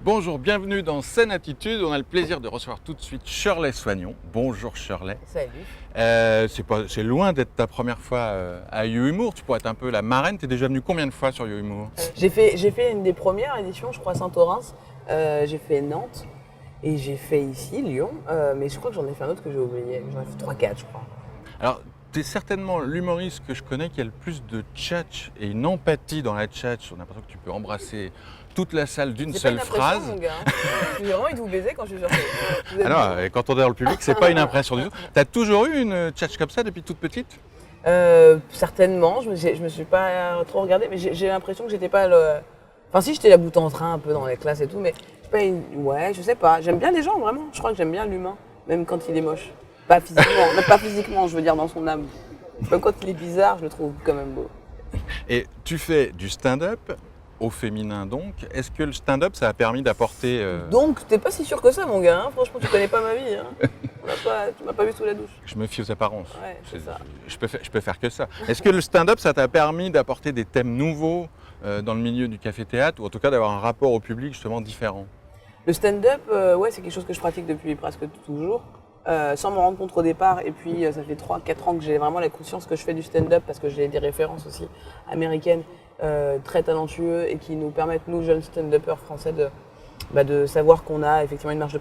Bonjour, bienvenue dans Scène Attitude. On a le plaisir de recevoir tout de suite Shirley Soignon. Bonjour Shirley. Salut. C'est loin d'être ta première fois à You Humour. Tu pourrais être un peu la marraine. Tu es déjà venue combien de fois sur You Humour? J'ai fait une des premières éditions, je crois, à Saint-Orens. J'ai fait Nantes et j'ai fait ici, Lyon. Mais je crois que j'en ai fait un autre que j'ai oublié. J'en ai fait 3-4, je crois. Alors, tu es certainement l'humoriste que je connais qui a le plus de tchatch et une empathie dans la tchatch. On a l'impression que tu peux embrasser toute la salle d'une seule C'est pas une impression, phrase. mon gars. J'ai vraiment envie de vous baiser quand je suis sur scène. Vous êtes Alors, bien. et quand on est dans le public, c'est pas une impression du tout. Tu as toujours eu une tchatch comme ça depuis toute petite? Certainement, je me suis pas trop regardée, mais j'ai l'impression que j'étais pas le. Enfin, si, j'étais la boute en train un peu dans les classes et tout, mais je suis pas une. Ouais, je sais pas. J'aime bien les gens, vraiment. Je crois que j'aime bien l'humain, même quand il est moche. Pas physiquement, même pas physiquement, je veux dire dans son âme. Même quand il est bizarre, je le trouve quand même beau. Et tu fais du stand-up au féminin donc. Est-ce que le stand-up, ça a permis d'apporter... Donc, t'es pas si sûr que ça, mon gars. Hein. Franchement, tu connais pas ma vie. Hein. Tu m'as pas vu sous la douche. Je me fie aux apparences. Ouais, c'est ça. Je peux faire que ça. Est-ce que le stand-up, ça t'a permis d'apporter des thèmes nouveaux dans le milieu du café-théâtre, ou en tout cas d'avoir un rapport au public justement différent? Le stand-up, ouais, c'est quelque chose que je pratique depuis presque toujours. Sans m'en rendre compte au départ. Et puis, ça fait 3-4 ans que j'ai vraiment la conscience que je fais du stand-up parce que j'ai des références aussi américaines très talentueux et qui nous permettent, nous, jeunes stand-uppers français, de savoir qu'on a effectivement une marge de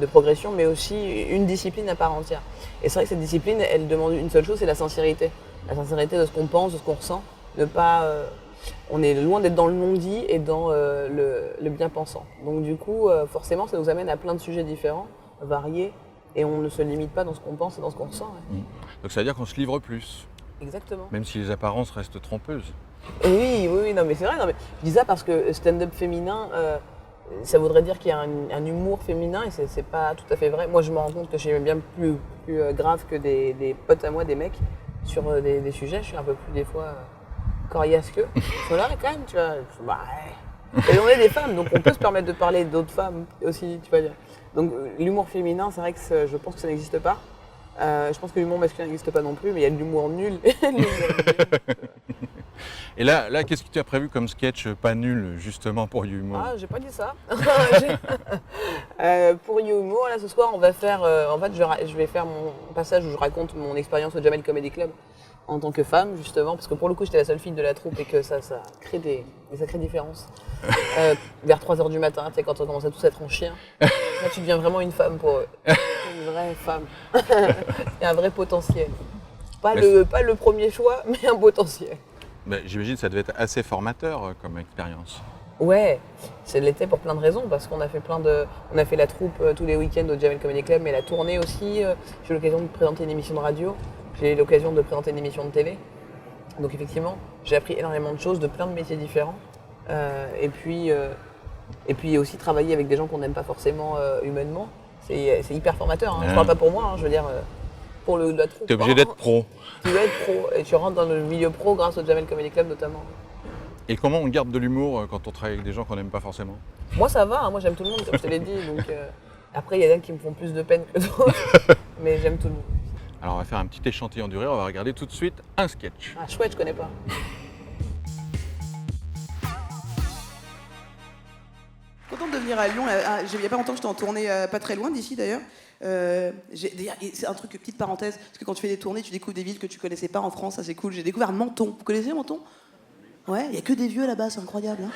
progression, mais aussi une discipline à part entière. Et c'est vrai que cette discipline, elle demande une seule chose, c'est la sincérité. La sincérité de ce qu'on pense, de ce qu'on ressent. Ne pas, on est loin d'être dans le non-dit et dans le bien-pensant. Donc du coup, forcément, ça nous amène à plein de sujets différents, variés, et on ne se limite pas dans ce qu'on pense et dans ce qu'on ressent. Ouais. Donc ça veut dire qu'on se livre plus, Exactement. même si les apparences restent trompeuses. Oui, non mais c'est vrai, non, mais je dis ça parce que stand-up féminin, ça voudrait dire qu'il y a un humour féminin et c'est pas tout à fait vrai. Moi je me rends compte que je suis bien plus grave que des potes à moi, des mecs, sur des sujets, je suis un peu plus des fois coriace qu'eux. Ils sont là quand même, tu vois, bah, ouais. Et on est des femmes, donc on peut se permettre de parler d'autres femmes aussi, tu vas dire. Donc l'humour féminin, c'est vrai que je pense que ça n'existe pas. Je pense que l'humour masculin n'existe pas non plus, mais il y a de l'humour nul. Et de l'humour nul. Et là, qu'est-ce que tu as prévu comme sketch pas nul justement pour You Humour? Ah, j'ai pas dit ça. Pour You Humour, là, ce soir, on va faire. En fait, je vais faire mon passage où je raconte mon expérience au Jamel Comedy Club en tant que femme, justement, parce que pour le coup, j'étais la seule fille de la troupe et que ça crée des sacrées différences. Vers 3h du matin, tu sais, quand on commence à tous être en chien, là, tu deviens vraiment une femme pour eux. Une vraie femme. Il y a un vrai potentiel. Pas le premier choix, mais un potentiel. Ben, j'imagine que ça devait être assez formateur comme expérience. Ouais, ça l'était pour plein de raisons, parce qu'on a fait on a fait la troupe tous les week-ends au Jamel Comedy Club, mais la tournée aussi. J'ai eu l'occasion de présenter une émission de radio, j'ai eu l'occasion de présenter une émission de télé. Donc effectivement, j'ai appris énormément de choses, de plein de métiers différents. Et puis aussi travailler avec des gens qu'on n'aime pas forcément humainement. C'est hyper formateur, hein. Je parle pas pour moi, hein, je veux dire pour la troupe. Tu es obligé d'être pro. Tu dois être pro, et tu rentres dans le milieu pro grâce au Jamel Comedy Club notamment. Et comment on garde de l'humour quand on travaille avec des gens qu'on n'aime pas forcément? Moi ça va, hein, moi j'aime tout le monde comme je te l'ai dit. Donc, après il y en a qui me font plus de peine que d'autres, mais j'aime tout le monde. Alors on va faire un petit échantillon du rire, on va regarder tout de suite un sketch. Ah chouette, je connais pas. Contente de venir à Lyon. Il n'y a pas longtemps que j'étais en tournée, pas très loin d'ici d'ailleurs. C'est un truc, petite parenthèse, parce que quand tu fais des tournées, tu découvres des villes que tu connaissais pas en France, ça c'est cool. J'ai découvert Menton. Vous connaissez Menton? Ouais, il n'y a que des vieux là-bas, c'est incroyable. Hein.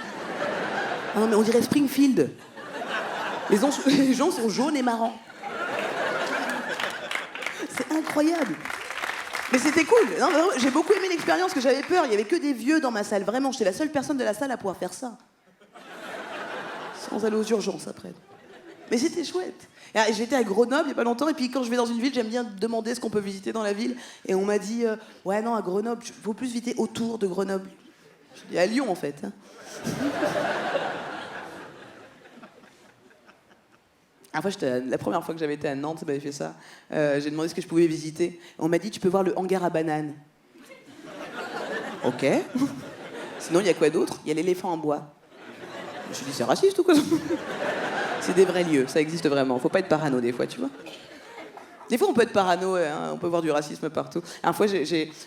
Ah non, mais on dirait Springfield. Les gens sont jaunes et marrants. C'est incroyable. Mais c'était cool. Non, vraiment, j'ai beaucoup aimé l'expérience, que j'avais peur. Il n'y avait que des vieux dans ma salle. Vraiment, j'étais la seule personne de la salle à pouvoir faire ça. Sans aller aux urgences après. Mais c'était chouette. J'étais à Grenoble il n'y a pas longtemps, et puis quand je vais dans une ville, j'aime bien demander ce qu'on peut visiter dans la ville. Et on m'a dit, ouais non, à Grenoble, il faut plus visiter autour de Grenoble. Je dis à Lyon en fait. Hein. La première fois que j'avais été à Nantes, ça m'avait fait ça. J'ai demandé ce que je pouvais visiter. On m'a dit, tu peux voir le hangar à bananes. Ok. Sinon, il y a quoi d'autre? Il y a l'éléphant en bois. Je me suis dit, c'est raciste ou quoi? C'est des vrais lieux, ça existe vraiment. Faut pas être parano des fois, tu vois. Des fois, on peut être parano, hein, on peut voir du racisme partout. Une fois,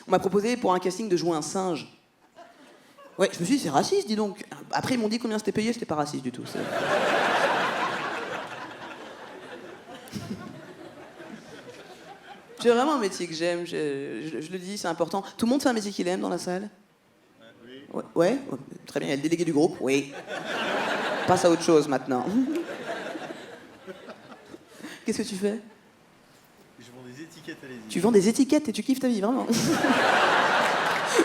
on m'a proposé pour un casting de jouer un singe. Ouais, je me suis dit, c'est raciste, dis donc. Après, ils m'ont dit combien c'était payé, c'était pas raciste du tout. C'est vraiment un métier que j'aime, je le dis, c'est important. Tout le monde fait un métier qu'il aime dans la salle? Oui. Ouais, très bien, il y a le délégué du groupe, oui. Passe à autre chose maintenant. Qu'est-ce que tu fais? Je vends des étiquettes à l'église. Tu vends des étiquettes et tu kiffes ta vie, vraiment.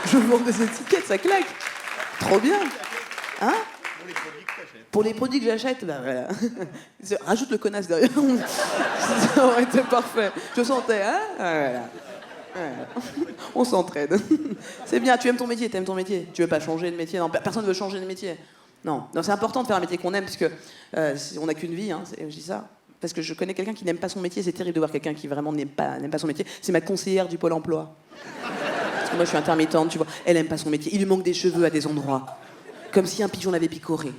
Je vends des étiquettes, ça claque. Trop bien. Hein? Pour les produits que t'achètes. Pour les produits que j'achète, bah voilà. Rajoute le connasse derrière. Ça aurait été parfait. Je sentais, hein? Voilà. Voilà. On s'entraide. C'est bien, tu aimes ton métier, t'aimes ton métier. Tu veux pas changer de métier? Non, personne ne veut changer de métier. Non, c'est important de faire un métier qu'on aime, parce que on n'a qu'une vie, hein, je dis ça. Parce que je connais quelqu'un qui n'aime pas son métier, c'est terrible de voir quelqu'un qui vraiment n'aime pas son métier. C'est ma conseillère du Pôle emploi. Parce que moi je suis intermittente, tu vois. Elle aime pas son métier, il lui manque des cheveux à des endroits. Comme si un pigeon l'avait picoré.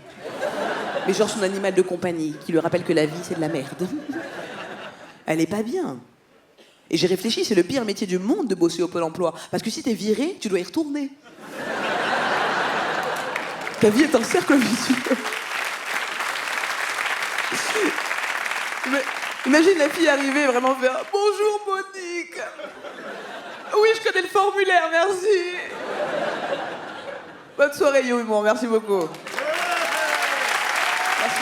Mais genre son animal de compagnie, qui lui rappelle que la vie c'est de la merde. Elle est pas bien. Et j'ai réfléchi, c'est le pire métier du monde de bosser au Pôle emploi. Parce que si t'es viré, tu dois y retourner. Ta vie est un cercle vicieux. Mais imagine la fille arriver vraiment faire « Bonjour Monique !»« Oui, je connais le formulaire, merci !» Bonne soirée, Yo, bon, merci beaucoup. Merci.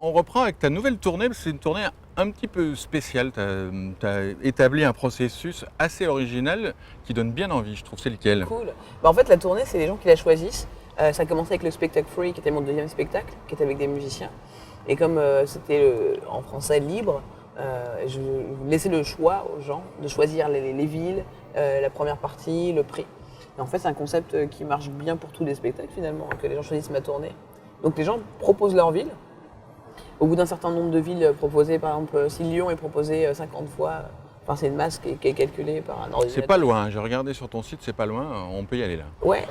On reprend avec ta nouvelle tournée, c'est une tournée un petit peu spéciale. Tu as établi un processus assez original qui donne bien envie, je trouve. C'est lequel? Cool. Bah, en fait, la tournée, c'est les gens qui la choisissent. Ça a commencé avec le spectacle Free, qui était mon deuxième spectacle, qui était avec des musiciens. Et comme c'était en français libre, je laissais le choix aux gens de choisir les villes, la première partie, le prix. Et en fait, c'est un concept qui marche bien pour tous les spectacles finalement, que les gens choisissent ma tournée. Donc les gens proposent leur ville. Au bout d'un certain nombre de villes proposées, par exemple, si Lyon est proposé 50 fois, enfin c'est une masse qui est calculée par un ordinateur. C'est pas loin, j'ai regardé sur ton site, c'est pas loin, on peut y aller là. Ouais,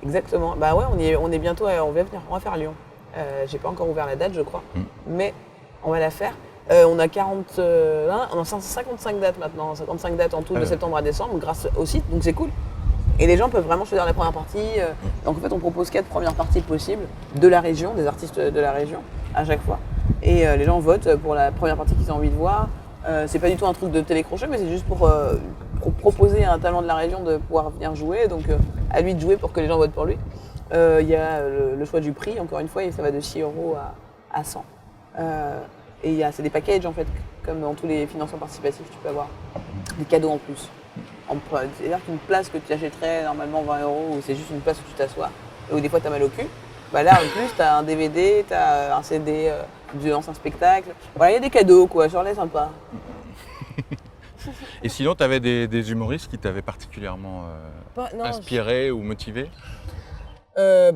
exactement. Bah ouais, on est bientôt, on va faire Lyon. J'ai pas encore ouvert la date, je crois, mais on va la faire. On a 55 dates maintenant, 55 dates en tout de septembre à décembre grâce au site, donc c'est cool. Et les gens peuvent vraiment choisir la première partie. Donc en fait, on propose 4 premières parties possibles de la région, des artistes de la région à chaque fois. Et les gens votent pour la première partie qu'ils ont envie de voir. C'est pas du tout un truc de télécrochet, mais c'est juste pour proposer à un talent de la région de pouvoir venir jouer. Donc à lui de jouer pour que les gens votent pour lui. Il y a le choix du prix, encore une fois, et ça va de 6 € à 100. Et c'est des packages en fait, comme dans tous les financements participatifs, tu peux avoir des cadeaux en plus. C'est-à-dire qu'une place que tu achèterais normalement 20 €, ou c'est juste une place où tu t'assois, et où des fois tu as mal au cul, bah là en plus tu as un DVD, tu as un CD de l'ancien spectacle. Voilà, il y a des cadeaux quoi, genre les sympa. Et sinon, tu avais des humoristes qui t'avaient particulièrement inspiré ou motivé?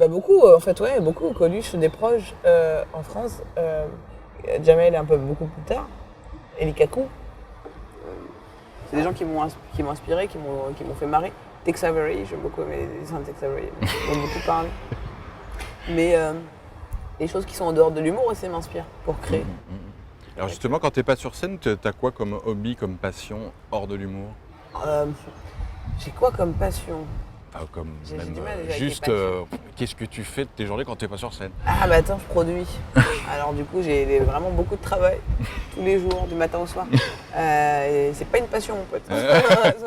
Beaucoup, en fait, ouais, beaucoup. Coluche, des proches en France. Jamel un peu beaucoup plus tard. Et les Kakou. C'est des gens qui m'ont inspiré, qui m'ont fait marrer. Tex Avery, j'aime beaucoup aimer les dessins de Tex Avery, ils m'ont beaucoup parlé. Mais les choses qui sont en dehors de l'humour aussi m'inspirent pour créer. Alors justement, quand tu n'es pas sur scène, tu as quoi comme hobby, comme passion hors de l'humour? J'ai quoi comme passion? Enfin, comme J'ai même du mal déjà avec juste, les passions. qu'est-ce que tu fais de tes journées quand tu n'es pas sur scène? Ah bah attends, je produis. Alors du coup, j'ai vraiment beaucoup de travail, tous les jours, du matin au soir. Et c'est pas une passion, mon pote.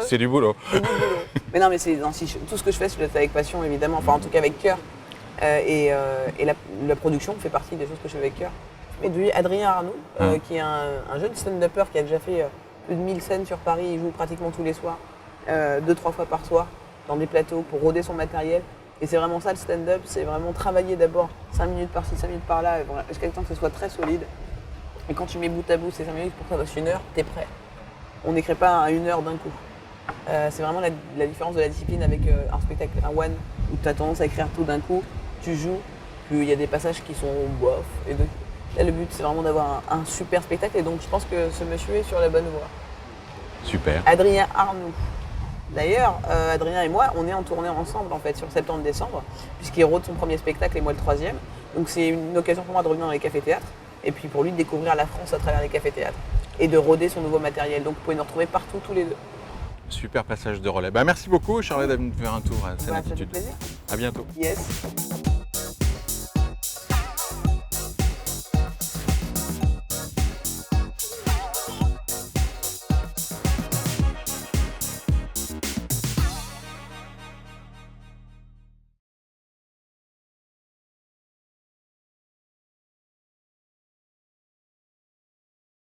C'est du boulot. C'est du boulot. Mais non, mais tout ce que je fais, je le fais avec passion, évidemment. Enfin, en tout cas, avec cœur. Et la production fait partie des choses que je fais avec cœur. Et lui, Adrien Arnoux, qui est un jeune stand-upper qui a déjà fait plus de 1000 scènes sur Paris. Il joue pratiquement tous les soirs, 2-3 fois par soir, dans des plateaux pour roder son matériel. Et c'est vraiment ça le stand-up, c'est vraiment travailler d'abord 5 minutes par-ci, 5 minutes par-là, jusqu'à temps que ce soit très solide. Et quand tu mets bout à bout ces 5 minutes pour que ça fasse 1 heure, t'es prêt. On n'écrit pas à 1 heure d'un coup. C'est vraiment la différence de la discipline avec un spectacle, un one, où tu as tendance à écrire tout d'un coup, tu joues, puis il y a des passages qui sont bof. Et là, le but, c'est vraiment d'avoir un super spectacle. Et donc, je pense que ce monsieur est sur la bonne voie. Super. Adrien Arnoux. D'ailleurs, Adrien et moi, on est en tournée ensemble en fait sur septembre-décembre, puisqu'il rôde son premier spectacle et moi le 3e. Donc c'est une occasion pour moi de revenir dans les cafés-théâtres, et puis pour lui de découvrir la France à travers les cafés-théâtres, et de rôder son nouveau matériel. Donc vous pouvez nous retrouver partout tous les deux. Super passage de relais. Bah, merci beaucoup Charlotte d'être venue faire un tour à Ça fait Scène-Attitude. plaisir. À bientôt. Yes.